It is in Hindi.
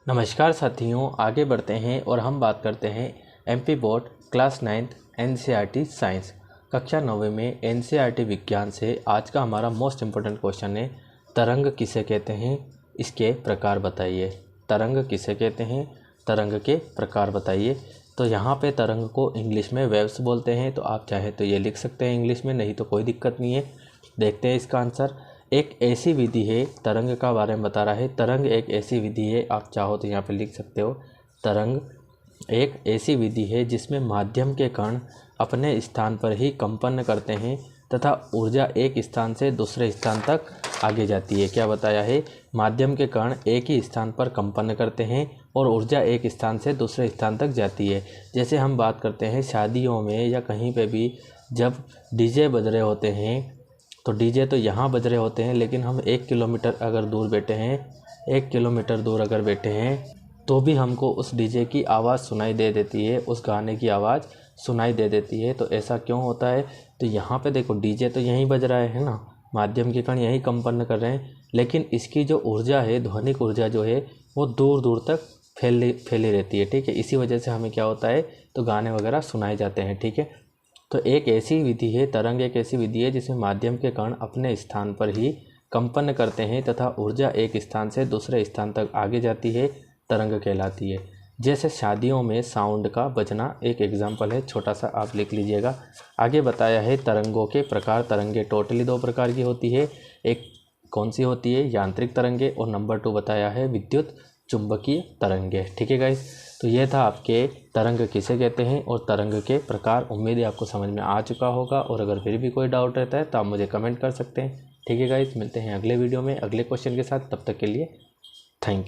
नमस्कार साथियों, आगे बढ़ते हैं और हम बात करते हैं MP board class 9th NCERT science कक्षा 9वीं में एनसीईआरटी विज्ञान से आज का हमारा मोस्ट इम्पोर्टेंट क्वेश्चन है, तरंग किसे कहते हैं, इसके प्रकार बताइए। तरंग किसे कहते हैं, तरंग के प्रकार बताइए। तो यहाँ पे तरंग को इंग्लिश में वेव्स बोलते हैं, तो आप चाहे तो ये लिख सकते हैं इंग्लिश में, नहीं तो कोई दिक्कत नहीं है। देखते हैं इसका आंसर। एक ऐसी विधि है, तरंग का बारे में बता रहा है। तरंग एक ऐसी विधि है, आप चाहो तो यहाँ पे लिख सकते हो, तरंग एक ऐसी विधि है जिसमें माध्यम के कण अपने स्थान पर ही कंपन करते हैं तथा ऊर्जा एक स्थान से दूसरे स्थान तक आगे जाती है। क्या बताया है, माध्यम के कण एक ही स्थान पर कंपन करते हैं और ऊर्जा एक स्थान से दूसरे स्थान तक जाती है। जैसे हम बात करते हैं शादियों में या कहीं पे भी जब डीजे बज रहे होते हैं, तो डीजे तो यहाँ बज रहे होते हैं, लेकिन हम 1 किलोमीटर अगर दूर बैठे हैं, 1 किलोमीटर दूर अगर बैठे हैं तो भी हमको उस डीजे की आवाज़ सुनाई दे देती है, उस गाने की आवाज़ सुनाई दे देती है। तो ऐसा क्यों होता है, तो यहाँ पे देखो डीजे तो यहीं बज रहा है ना, माध्यम के कण यहीं कंपन कर रहे हैं, लेकिन इसकी जो ऊर्जा है, ध्वनिक ऊर्जा जो है वो दूर दूर तक फैली रहती है। ठीक है, इसी वजह से हमें क्या होता है, तो गाने वगैरह सुनाए जाते हैं। ठीक है, तो एक ऐसी विधि है, तरंग एक ऐसी विधि है जिसमें माध्यम के कण अपने स्थान पर ही कंपन करते हैं तथा ऊर्जा एक स्थान से दूसरे स्थान तक आगे जाती है, तरंग कहलाती है। जैसे शादियों में साउंड का बजना एक एग्जाम्पल है, छोटा सा आप लिख लीजिएगा। आगे बताया है तरंगों के प्रकार। तरंगे टोटली 2 प्रकार की होती है, एक कौन सी होती है, यांत्रिक तरंगे, और नंबर 2 बताया है विद्युत चुंबकीय तरंगे। ठीक है गाइस, तो ये था आपके तरंग किसे कहते हैं और तरंग के प्रकार। उम्मीद है आपको समझ में आ चुका होगा, और अगर फिर भी कोई डाउट रहता है तो आप मुझे कमेंट कर सकते हैं। ठीक है गाइस, मिलते हैं अगले वीडियो में अगले क्वेश्चन के साथ। तब तक के लिए थैंक यू।